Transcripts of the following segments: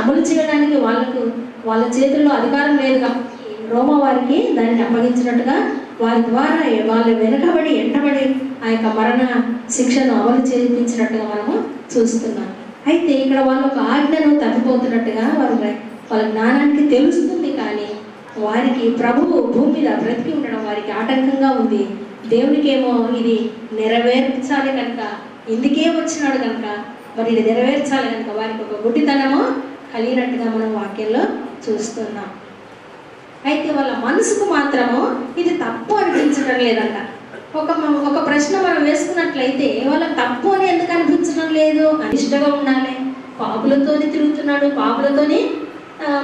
అమలు చేయడానికి వాళ్ళ చేతుల్లో అధికారం లేదు కాబట్టి రోమా వారికి దాన్ని అప్పగించినట్టుగా వారి ద్వారా వాళ్ళు వెనుకబడి ఎంటబడి ఆ యొక్క మరణ శిక్షను అమలు చేయించినట్టుగా మనము చూస్తున్నాం. అయితే ఇక్కడ వాళ్ళు ఒక ఆజ్ఞను తప్పిపోతున్నట్టుగా వాళ్ళ జ్ఞానానికి తెలుస్తుంది, కానీ వారికి ప్రభువు భూమి మీద బ్రతికి ఉండడం వారికి ఆటంకంగా ఉంది. దేవునికేమో ఇది నెరవేర్చాలి కనుక, ఇందుకే వచ్చినాడు కనుక మరి ఇది నెరవేర్చాలి కనుక వారికి ఒక గుడ్డితనము కలిగినట్టుగా మనం వాక్యంలో చూస్తున్నాం. అయితే వాళ్ళ మనసుకు మాత్రము ఇది తప్పు అనిపించడం లేదంట. ఒక ప్రశ్న మనం వేసుకున్నట్లయితే వాళ్ళకి తప్పు అని ఎందుకు అనిపించడం లేదు? అనిష్టగా ఉండాలి, పాపులతోని తిరుగుతున్నాడు, పాపులతోని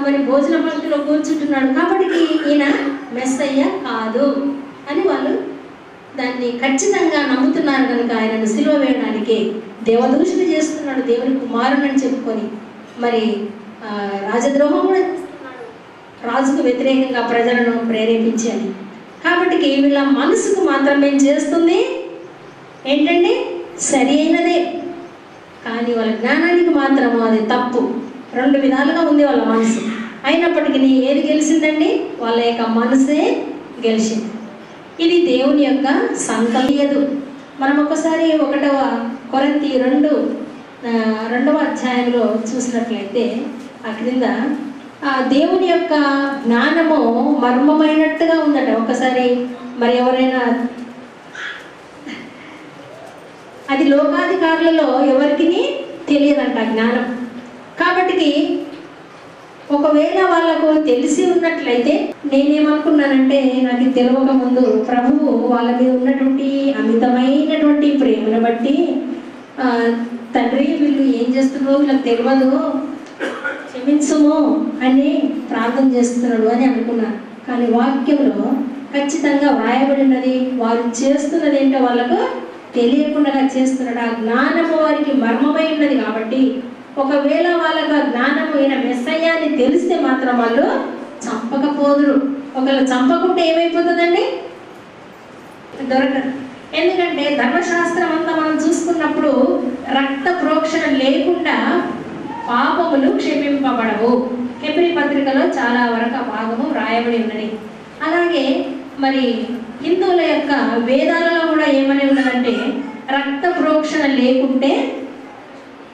మరి భోజన పంక్తిలో కూర్చుంటున్నాడు కాబట్టి ఈయన మెస్సయ్య కాదు అని వాళ్ళు దాన్ని ఖచ్చితంగా నమ్ముతున్నారు కనుక ఆయనను సిలువ వేయడానికి దేవదూషణ చేస్తున్నాడు, దేవుని కుమారుని చెప్పుకొని మరి రాజద్రోహం కూడా చేస్తున్నాడు, రాజుకు వ్యతిరేకంగా ప్రజలను ప్రేరేపించాలి. కాబట్టి వీళ్ళ మనసుకు మాత్రం ఏం చేస్తుంది ఏంటంటే సరి అయినదే, కానీ వాళ్ళ జ్ఞానానికి మాత్రము అది తప్పు. రెండు విధాలుగా ఉంది వాళ్ళ మనసు. అయినప్పటికీ ఏది గెలిచిందండి? వాళ్ళ యొక్క మనసే గెలిచింది. ఇది దేవుని యొక్క సంకల్పం. మనం ఒకసారి 1వ కొరింథీ 2వ అధ్యాయంలో చూసినట్లయితే ఆ క్రింద దేవుని యొక్క జ్ఞానము మర్మమైనట్టుగా ఉందట. ఒకసారి మరి ఎవరైనా అది లోకాధికారులలో ఎవరికి తెలియదంట జ్ఞానం. కాబట్టి ఒకవేళ వాళ్ళకు తెలిసి ఉన్నట్లయితే నేనేమనుకున్నానంటే నాకు తెలియక ముందు ప్రభువు వాళ్ళ మీద ఉన్నటువంటి అమితమైనటువంటి ప్రేమను బట్టి తండ్రి వీళ్ళు ఏం చేస్తున్నారో వీళ్ళకి తెలియదు, క్షమించుము అని ప్రార్థన చేస్తున్నాడు అని అనుకున్నాను. కానీ వాక్యంలో ఖచ్చితంగా వ్రాయబడినది వారు చేస్తున్నది ఏంటో వాళ్ళకు తెలియకుండా చేస్తున్నాడు. ఆ జ్ఞానము వారికి మర్మమై ఉన్నది కాబట్టి ఒకవేళ వాళ్ళకు ఆ జ్ఞానము ఈయన మెస్సయ్య అని తెలిస్తే మాత్రం వాళ్ళు చంపకపోదురు. ఒకవేళ చంపకుంటే ఏమైపోతుందండి? దొరకదు. ఎందుకంటే ధర్మశాస్త్రం అంతా మనం చూసుకున్నప్పుడు రక్త ప్రోక్షణ లేకుండా పాపములు క్షమింపబడవు. హెబ్రీ పత్రికలో చాలా వరకు ఆ భాగము రాయబడి ఉన్నది. అలాగే మరి హిందువుల యొక్క వేదాలలో కూడా ఏమని ఉన్నదంటే రక్త ప్రోక్షణ లేకుంటే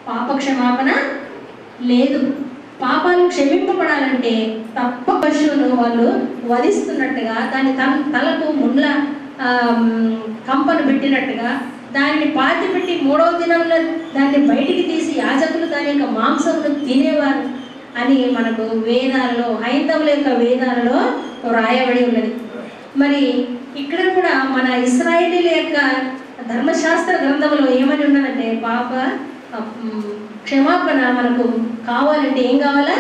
పాప క్షమాపణ లేదు. పాపాలు క్షమింపబడాలంటే తప్ప పశువును వాళ్ళు వధిస్తున్నట్టుగా దాని తలకు ముండ్ల కంపను పెట్టినట్టుగా దాన్ని పాతి పెట్టి 3వ దినంలో దాన్ని బయటికి తీసి యాజకులు దాని యొక్క మాంసమును తినేవారు అని మనకు వేదాలలో, హైందవుల యొక్క వేదాలలో రాయబడి ఉన్నది. మరి ఇక్కడ కూడా మన ఇశ్రాయేలీల యొక్క ధర్మశాస్త్ర గ్రంథంలో ఏమని ఉన్నదంటే పాప క్షమాపణ మనకు కావాలంటే ఏం కావాలా?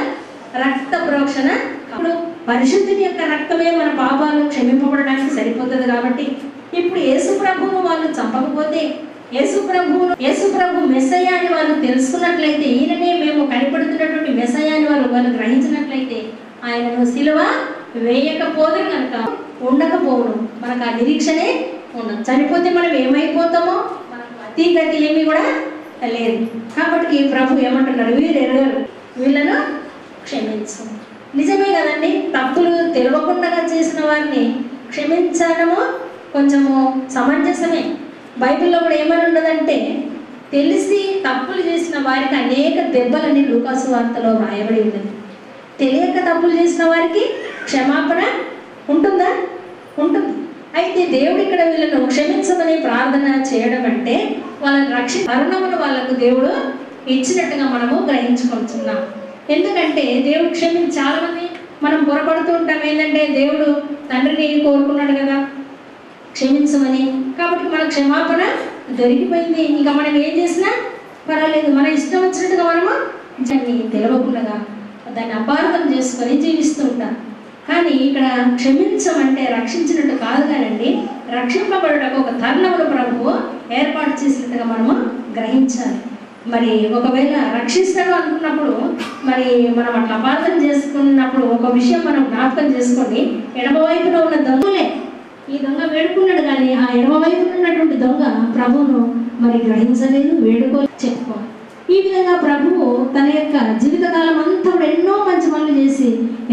రక్త ప్రోక్షణ. అప్పుడు పరిశుద్ధుని యొక్క రక్తమే మన పాపాలను క్షమింపబడడానికి సరిపోతుంది. కాబట్టి ఇప్పుడు యేసు ప్రభువును వాళ్ళు చంపకపోతే యేసు ప్రభు మెస్సయ్య అని వాళ్ళు తెలుసుకున్నట్లయితే, ఈయననే మేము కనిపెడుతున్నటువంటి మెస్సయ్య అని వాళ్ళు గ్రహించినట్లయితే ఆయనను సిలువ వేయకపోదురు కనుక ఉండకపోవును. మనకు ఆ నిరీక్షనే ఉండదు. చనిపోతే మనం ఏమైపోతామో మనకు అతీగతి ఏమి కూడా లేదు. కాబట్టి ప్రభు ఏమంటున్నారు? వీరు ఎరగరు, వీళ్ళను క్షమించు. నిజమే కదండి, తప్పులు తెలియకుండా చేసిన వారిని క్షమించడము కొంచెము సమంజసమే. బైబిల్లో కూడా ఏమని ఉన్నదంటే తెలిసి తప్పులు చేసిన వారికి అనేక దెబ్బలని లూకాసు వార్తలో రాయబడి ఉన్నది. తెలియక తప్పులు చేసిన వారికి క్షమాపణ ఉంటుందా? ఉంటుంది. అయితే దేవుడు ఇక్కడ వీళ్ళను క్షమించమని ప్రార్థన చేయడం అంటే వాళ్ళని తరుణమును వాళ్ళకు దేవుడు ఇచ్చినట్టుగా మనము గ్రహించుకుంటున్నాం. ఎందుకంటే దేవుడు చాలా మంది మనం పొరపడుతూ ఉంటాం. ఏంటంటే దేవుడు తండ్రిని కోరుకున్నాడు కదా క్షమించమని, కాబట్టి మన క్షమాపణ దొరికిపోయింది, ఇంకా మనం ఏం చేసినా పర్వాలేదు, మన ఇష్టం వచ్చినట్టుగా మనము దాన్ని తెలియకుండా దాన్ని అపార్థం చేసుకొని జీవిస్తూ ఉంటాం. కానీ ఇక్కడ క్షమించమంటే రక్షించినట్టు కాదు కానండి, రక్షింపబడటకు ఒక తరుణమును ప్రభువు ఏర్పాటు చేసినట్టుగా మనము గ్రహించాలి. మరి ఒకవేళ రక్షిస్తాడు అనుకున్నప్పుడు మరి మనం అట్లా అపార్థం చేసుకున్నప్పుడు ఒక విషయం మనం జ్ఞాపకం చేసుకోండి. ఎడమవైపున ఉన్న దొంగలే ఈ దొంగ వేడుకున్నాడు, కానీ ఆ ఎడమవైపున ఉన్నటువంటి దొంగ ప్రభువును మరి గ్రహించలేదు, వేడుకోలేదు, చెప్పుకోవాలి. ఈ విధంగా ప్రభువు తన యొక్క జీవితకాలం అంతా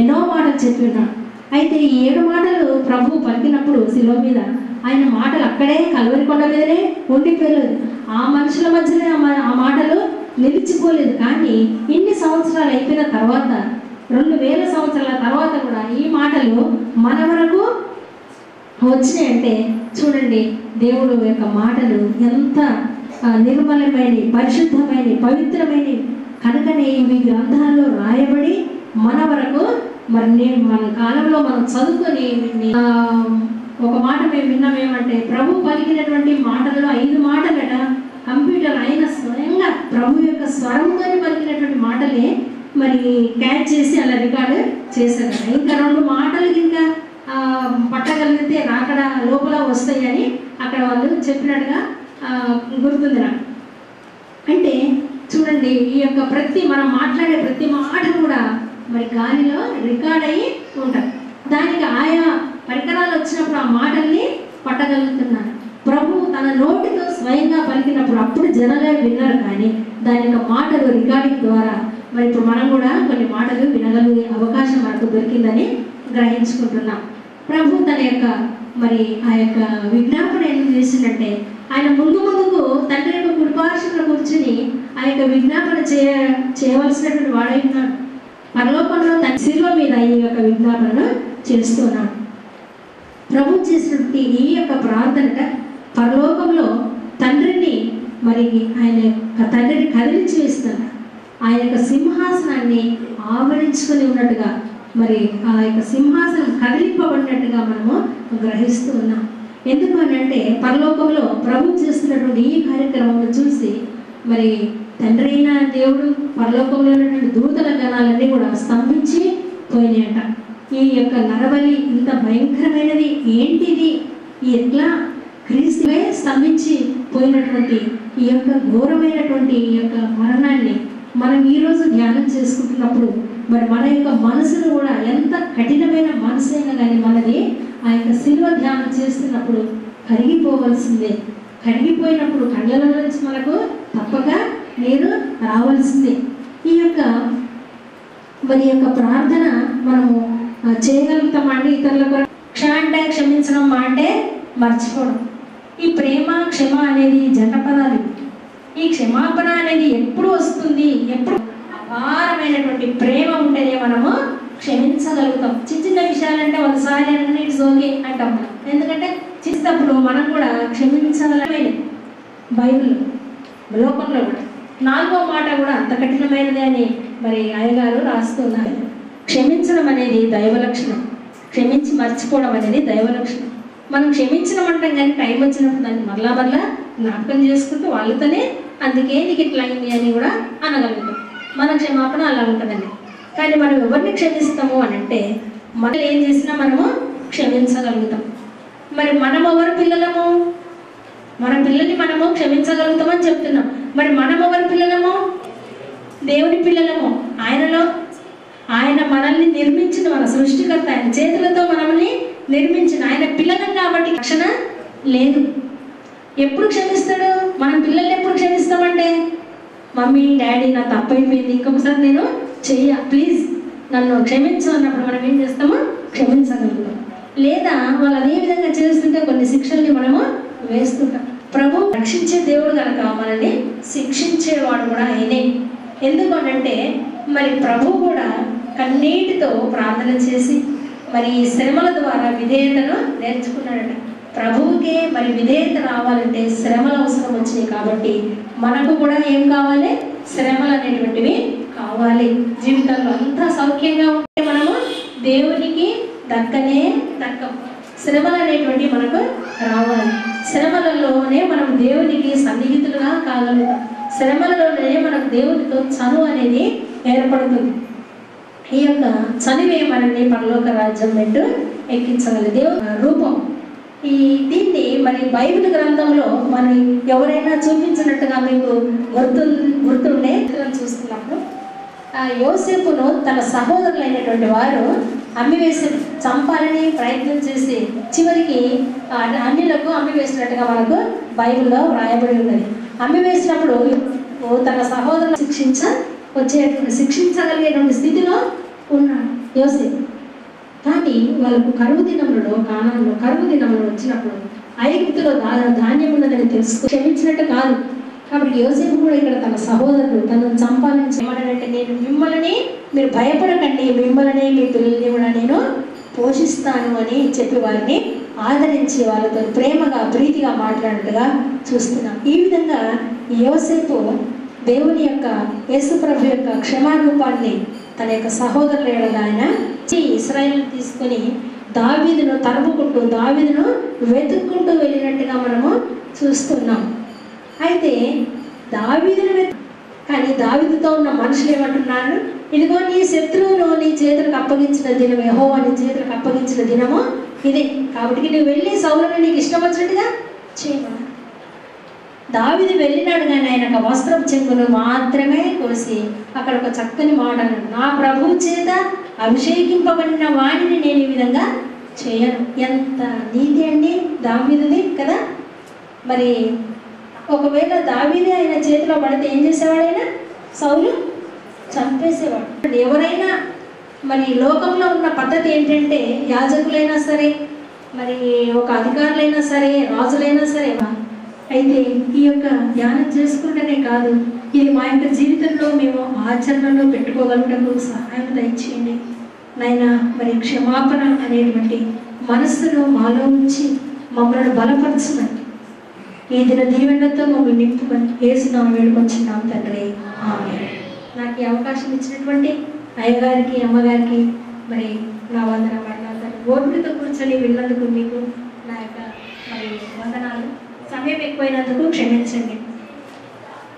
ఎన్నో మాటలు చెప్పి ఉన్నాడు. అయితే ఈ 7 మాటలు ప్రభువు పలికినప్పుడు శిలువ మీద ఆయన మాటలు అక్కడే కలువరి కొండ మీదనే ఉండిపోలేదు. ఆ మనుషుల మధ్యనే ఆ మాటలు నిలిచిపోలేదు. కానీ ఇన్ని సంవత్సరాలు అయిపోయిన తర్వాత 2000 సంవత్సరాల తర్వాత కూడా ఈ మాటలు మన వరకు వచ్చినాయంటే చూడండి, దేవుడు యొక్క మాటలు ఎంత నిర్మలమైన, పరిశుద్ధమైన, పవిత్రమైన కనుకనే ఇవి గ్రంథాల్లో రాయబడి మన వరకు మరి మన కాలంలో మనం చదువుకొని ఒక మాట మేము విన్నామేమంటే ప్రభు పలికినటువంటి మాటల్లో 5 మాటలట కంప్యూటర్ అయిన స్వయంగా ప్రభు యొక్క స్వరంతో పలికినటువంటి మాటలే మరి క్యాచ్ చేసి అలా రికార్డు చేశారు. ఇంకా 2 మాటలు ఇంకా పట్టగలిగితే అక్కడ లోపల వస్తాయని అక్కడ వాళ్ళు చెప్పినట్టుగా గుర్తుంది నాకు. అంటే చూడండి, ఈ యొక్క మనం మాట్లాడే ప్రతి మాట కూడా మరి గాలిలో రికార్డ్ అయ్యి ఉంటారు. దానికి ఆయా పరికరాలు వచ్చినప్పుడు ఆ మాటల్ని పట్టగలుగుతున్నారు. ప్రభు తన నోటితో స్వయంగా పలికినప్పుడు అప్పుడు జనాలే విన్నారు. కానీ దాని యొక్క మాటలు రికార్డింగ్ ద్వారా మరి ఇప్పుడు మనం కూడా కొన్ని మాటలు వినగలిగే అవకాశం మనకు దొరికిందని గ్రహించుకుంటున్నాం. ప్రభు తన యొక్క మరి ఆ యొక్క విజ్ఞాపన ఎందుకు చేసిందంటే ఆయన ముందుకు తండ్రి యొక్క కుడిపార్శ్వన కూర్చుని ఆ యొక్క విజ్ఞాపన చేయవలసినటువంటి వాడై ఉన్నాడు. పరలోకంలో తన శిలువ మీద ఈ యొక్క విజ్ఞాపనను చేస్తున్నాడు. ప్రభు చేసినటువంటి ఈ యొక్క ప్రార్థన పరలోకంలో తండ్రిని మరి ఆయన తండ్రిని కదిలించి వేస్తున్నాడు. ఆయన యొక్క సింహాసనాన్ని ఆవరించుకొని ఉన్నట్టుగా మరి ఆ యొక్క సింహాసనం కదిలింపబడినట్టుగా మనము గ్రహిస్తూ ఉన్నాం. ఎందుకు అని అంటే పరలోకంలో ప్రభు చేస్తున్నటువంటి ఈ కార్యక్రమం చూసి మరి తండ్రి అయిన దేవుడు పరలోకంలో ఉన్నటువంటి దూతల గణాలన్నీ కూడా స్తంభించి పోయినాయట. ఈ యొక్క నరబలి ఇంత భయంకరమైనది ఏంటిది, ఎట్లా క్రీస్తువే స్తంభించి పోయినటువంటి ఈ యొక్క ఘోరమైనటువంటి ఈ యొక్క మరణాన్ని మనం ఈరోజు ధ్యానం చేసుకుంటున్నప్పుడు మరి మన యొక్క మనసును కూడా ఎంత కఠినమైన మనసైనా కానీ మనది ఆ యొక్క శిలువ ధ్యానం చేస్తున్నప్పుడు కరిగిపోవలసిందే. కరిగిపోయినప్పుడు కళ్ళలో నుంచి మనకు తప్పక నీరు రావాల్సిందే. ఈ యొక్క మరి యొక్క ప్రార్థన మనము చేయగలుగుతామండి. ఇతరులకు అంటే క్షమించడం, అంటే మర్చిపోవడం. ఈ ప్రేమ క్షమ అనేది జంట పదాలు. ఈ క్షమాపణ అనేది ఎప్పుడు వస్తుంది, ఎప్పుడు అపారమైనటువంటి ప్రేమ ఉంటేనే మనము క్షమించగలుగుతాం. చిన్న విషయాలంటే ఒకసారి అంటే ఇట్స్ ఓకే అంటాం. ఎందుకంటే చేసేటప్పుడు మనం కూడా క్షమించాలని బైబిల్ లోకంలో కూడా 4వ మాట కూడా అంత కఠినమైనది అని మరి అయ్యగారు రాస్తున్నారు. క్షమించడం అనేది దైవ లక్షణం, క్షమించి మర్చిపోవడం అనేది దైవ లక్షణం. మనం క్షమించడం అంటాం కానీ టైం వచ్చినప్పుడు దాన్ని మరలా జ్ఞాపకం చేసుకుంటూ వాళ్ళతోనే అందుకే నీకు ఇట్లా అయింది అని కూడా అనగలుగుతాం. మన క్షమాపణ అలా ఉంటుందండి. కానీ మనం ఎవరిని క్షమిస్తాము అని అంటే మనం ఏం చేసినా మనము క్షమించగలుగుతాం. మరి మనం ఎవరి పిల్లలము, మన పిల్లల్ని మనము క్షమించగలుగుతామని చెప్తున్నాం. మరి మనం ఎవరి పిల్లలము, దేవుని పిల్లలము. ఆయన మనల్ని నిర్మించిన, మన సృష్టికర్త, ఆయన చేతులతో మనల్ని నిర్మించిన ఆయన పిల్లలం కాబట్టి రక్షణ లేదు. ఎప్పుడు క్షమిస్తాడు? మనం పిల్లల్ని ఎప్పుడు క్షమిస్తామంటే మమ్మీ డాడీ నా తప్పైపోయింది, ఇంకొకసారి నేను ప్లీజ్ నన్ను క్షమించు అన్నప్పుడు మనం ఏం చేస్తామో క్షమించగలుగుతాం. లేదా వాళ్ళు అదే విధంగా చేస్తుంటే కొన్ని శిక్షల్ని మనము వేస్తుంటాం. ప్రభు రక్షించే దేవుడు కనుక మనల్ని శిక్షించేవాడు కూడా ఆయనే. ఎందుకు అనంటే మరి ప్రభు కూడా కన్నీటితో ప్రార్థన చేసి మరి శ్రమల ద్వారా విధేయతను నేర్చుకున్నాడట. ప్రభువుకే మరి విధేయత రావాలంటే శ్రమలు అవసరం వచ్చినాయి. కాబట్టి మనకు కూడా ఏం కావాలి? శ్రమలు అనేటువంటివి కావాలి. జీవితంలో అంతా సౌఖ్యంగా ఉంటే మనము దేవునికి దక్కనే దక్కం. శ్రమలు అనేటువంటివి మనకు రావాలి. శ్రమలలోనే మనం దేవునికి సన్నిహితులుగా కాగలుగుతాం. శ్రమలలోనే మనకు దేవునితో చనువు అనేది ఏర్పడుతుంది. ఈ యొక్క చనివే మనల్ని పరలోక రాజ్యం పెట్టు ఎక్కించగల దేవుని రూపం. దీన్ని మరి బైబిల్ గ్రంథంలో మనం ఎవరైనా చూపించినట్టుగా మీకు గుర్తుండే చూస్తున్నప్పుడు యోసేపును తన సహోదరులైనటువంటి వారు అమ్మివేసి చంపాలని ప్రయత్నం చేసి చివరికి అన్యులకు అమ్మివేసినట్టుగా మనకు బైబిల్లో వ్రాయబడి ఉన్నది. అమ్మివేసినప్పుడు తన సహోదరులు శిక్షించగలిగేటువంటి స్థితిలో ఉన్నాడు. యోసేపు. కానీ వాళ్ళకు కరువు దినములలో, కానానులో కరువు దినములు వచ్చినప్పుడు ఐగుప్తులో ధాన్యం ఉన్నదని తెలుసుకు క్షమించినట్టు కాదు. కాబట్టి యోసేపు కూడా ఇక్కడ తన సహోదరుడు తనను చంపాలని ఏమన్నాడంటే, నేను మిమ్మల్ని, మీరు భయపడకండి, మిమ్మల్ని మీ పిల్లల్ని కూడా నేను పోషిస్తాను అని చెప్పి వారిని ఆదరించి వాళ్ళతో ప్రేమగా ప్రీతిగా మాట్లాడినట్టుగా చూస్తున్నాం. ఈ విధంగా యోసేపు దేవుని యొక్క, యేసుప్రభు యొక్క క్షమారూపాన్ని తన యొక్క సహోదరుల ఎడల ఆయన ఇశ్రాయేలు తీసుకొని దావీదును తరుముకుంటూ, దావీదును వెతుక్కుంటూ వెళ్ళినట్టుగా మనము చూస్తున్నాం. అయితే దావీదును కానీ దావీదుతో ఉన్న మనుషులు ఏమంటున్నారు, ఇదిగో నీ శత్రువును నీ చేతులకు అప్పగించిన దినం, యెహోవా నీ చేతులకు అప్పగించిన దినము ఇదే, కాబట్టి నువ్వు వెళ్ళి సౌలుని నీకు ఇష్టం వచ్చినట్టుగా చేయమన్నా. దావీదు వెళ్ళినాడు కానీ ఆయన ఒక వస్త్రం చెంగును మాత్రమే కోసి అక్కడ ఒక చక్కని మాట అన్నాడు, నా ప్రభువు చేత అభిషేకింపబడిన వాణిని నేను ఈ విధంగా చేయను. ఎంత నీతి అండి దావీదుది కదా. మరి ఒకవేళ దావీదే ఆయన చేతిలో పడితే ఏం చేసేవాడు? ఆయన సౌలు చంపేసేవాడు. ఎవరైనా మరి లోకంలో ఉన్న పద్ధతి ఏంటంటే, యాజకులైనా సరే, మరి ఒక అధికారులైనా సరే, రాజులైనా సరే, అయితే ఈ యొక్క ధ్యానం చేసుకుంటేనే కాదు, ఇది మా యొక్క జీవితంలో మేము ఆచరణలో పెట్టుకోగలుగుటకు సహాయం దయచేయండి నాయన. మరి క్షమాపణ అనేటువంటి మనస్సును మాలో ఉంచి మమ్మల్ని బలపరచునండి. ఈ దిన దీవెనతో మమ్మల్ని నింపుకొని యేసునామమున వేడుకొంచున్నాం తండ్రి, ఆమేన్. నాకు ఈ అవకాశం ఇచ్చినటువంటి అయ్యగారికి, అమ్మగారికి మరి నా వందనాలు. ఓపికతో కూర్చొని విన్నందుకు మీకు నా యొక్క మరి వందనాలు. సమయం ఎక్కువైనందుకు క్షమించండి.